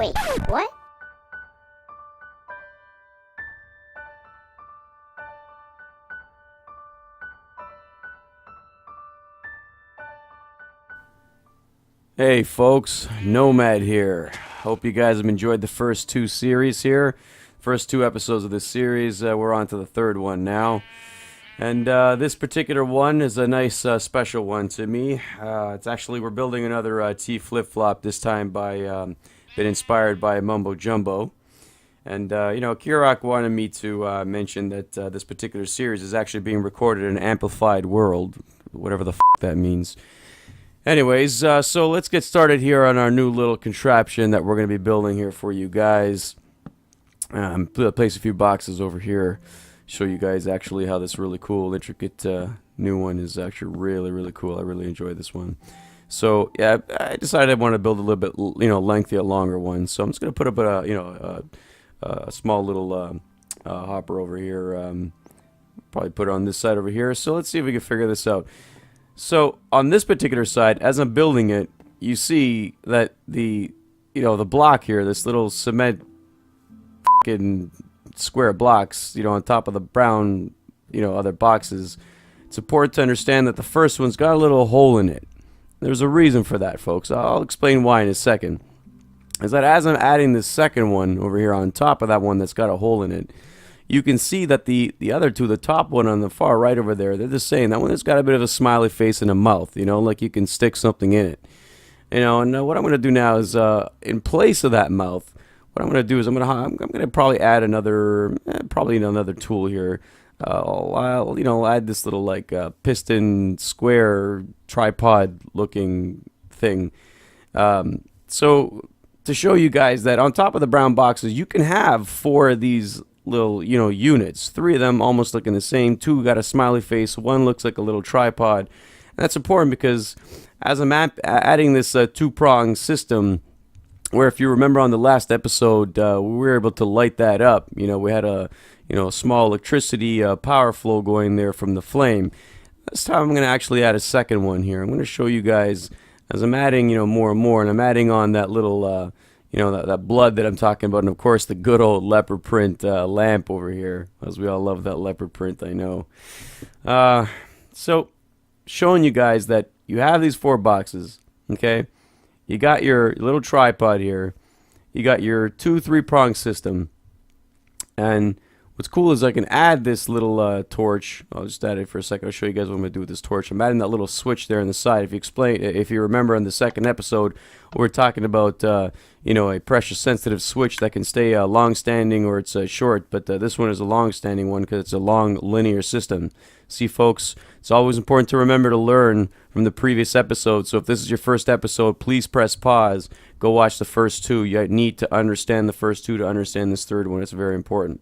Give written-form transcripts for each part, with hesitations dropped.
Wait, what? Hey folks, Nomad here. Hope you guys have enjoyed the first two series here. First two episodes of this series. We're on to the third one now. And this particular one is a nice special one to me. It's actually, we're building another T flip-flop, this time by, been inspired by Mumbo Jumbo. And, Kirok wanted me to mention that this particular series is actually being recorded in an amplified world, whatever the that means. Anyways, so let's get started here on our new little contraption that we're going to be building here for you guys. Place a few boxes over here, show you guys actually how this really cool, intricate new one is actually really cool. I really enjoy this one. So yeah, I decided I want to build a little bit, lengthy, a longer one. So I'm just going to put up a small little hopper over here. Probably put it on this side over here. So let's see if we can figure this out. So on this particular side, as I'm building it, you see that the block here, this little cement fucking square blocks, on top of the brown, other boxes. It's important to understand that the first one's got a little hole in it. There's a reason for that, folks. I'll explain why in a second. Is that as I'm adding this second one over here on top of that one that's got a hole in it, you can see that the other two, the top one on the far right over there, they're the same. That one has got a bit of a smiley face and a mouth, like you can stick something in it. And what I'm going to do now is, in place of that mouth, what I'm going to do is I'm going to probably add another tool here. I'll add this little piston square tripod looking thing. So to show you guys that on top of the brown boxes, you can have 4 of these little units. 3 of them almost looking the same. 2 got a smiley face. 1 looks like a little tripod. And that's important because as I'm adding this 2-prong system, where if you remember on the last episode, we were able to light that up. We had a small electricity power flow going there from the flame. This time I'm going to actually add a second one here. I'm going to show you guys as I'm adding more and more, and I'm adding on that little that blood that I'm talking about, and of course the good old leopard print lamp over here, as we all love that leopard print, I know. So showing you guys that you have these 4 boxes, okay? You got your little tripod here, you got your 2 3-prong system, and what's cool is I can add this little torch. I'll just add it for a second. I'll show you guys what I'm going to do with this torch. I'm adding that little switch there on the side. If you remember in the second episode, we're talking about a pressure sensitive switch that can stay long-standing or it's short, but this one is a long-standing one because it's a long linear system. See, folks, it's always important to remember to learn from the previous episode. So if this is your first episode, please press pause. Go watch the first 2. You need to understand the first 2 to understand this third one. It's very important.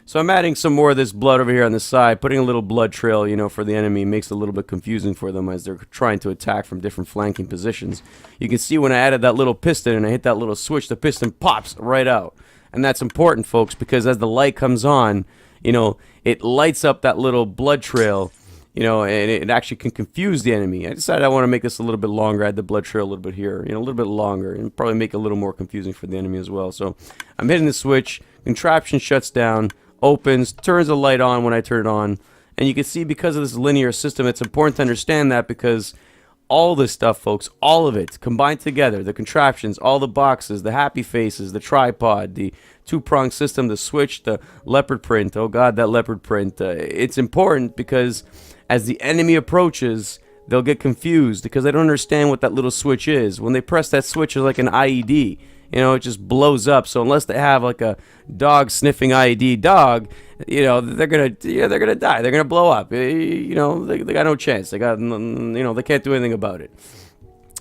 So I'm adding some more of this blood over here on the side, putting a little blood trail, for the enemy. Makes it a little bit confusing for them as they're trying to attack from different flanking positions. You can see when I added that little piston and I hit that little switch, the piston pops right out. And that's important, folks, because as the light comes on, it lights up that little blood trail, and it actually can confuse the enemy. I decided I want to make this a little bit longer, add the blood trail a little bit here, a little bit longer, and probably make it a little more confusing for the enemy as well. So I'm hitting the switch, contraption shuts down, opens, turns the light on when I turn it on, and you can see because of this linear system, it's important to understand that because all this stuff, folks, all of it combined together, the contraptions, all the boxes, the happy faces, the tripod, the 2-prong system, the switch, the leopard print, oh god, that leopard print, it's important because as the enemy approaches, they'll get confused because they don't understand what that little switch is. When they press that switch, it's like an IED. It just blows up. So unless they have like a dog sniffing IED dog, they're gonna die. They're gonna blow up. They got no chance. They can't do anything about it.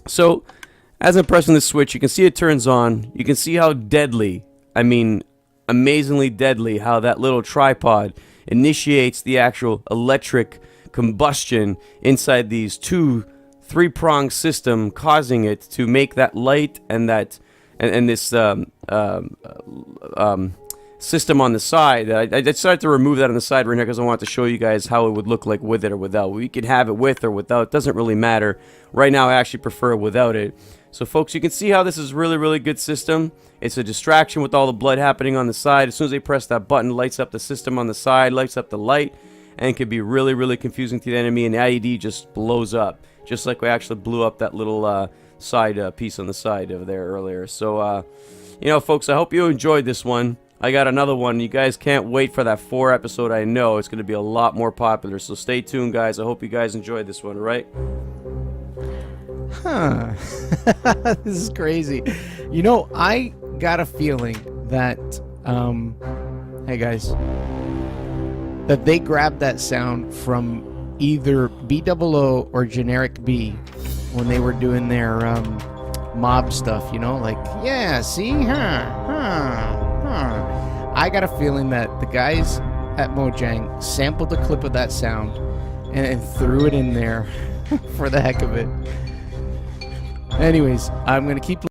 So as I'm pressing the switch, you can see it turns on. You can see how deadly, amazingly deadly, how that little tripod initiates the actual electric combustion inside these 2 3-prong system, causing it to make that light and that. And this system on the side. I decided to remove that on the side right here because I wanted to show you guys how it would look like with it or without. We could have it with or without. It doesn't really matter. Right now, I actually prefer it without it. So, folks, you can see how this is really, really good system. It's a distraction with all the blood happening on the side. As soon as they press that button, it lights up the system on the side, lights up the light, and it can be really, really confusing to the enemy, and the IED just blows up, just like we actually blew up that little side piece on the side over there earlier. So, you know, folks, I hope you enjoyed this one. I got another one. You guys can't wait for that 4 episode. I know it's going to be a lot more popular. So stay tuned, guys. I hope you guys enjoyed this one, all right? Huh. This is crazy. You know, I got a feeling that, hey guys, that they grabbed that sound from either B00 or Generic B when they were doing their mob stuff, you know, like, yeah, see, I got a feeling that the guys at Mojang sampled a clip of that sound and threw it in there for the heck of it. Anyways, I'm going to keep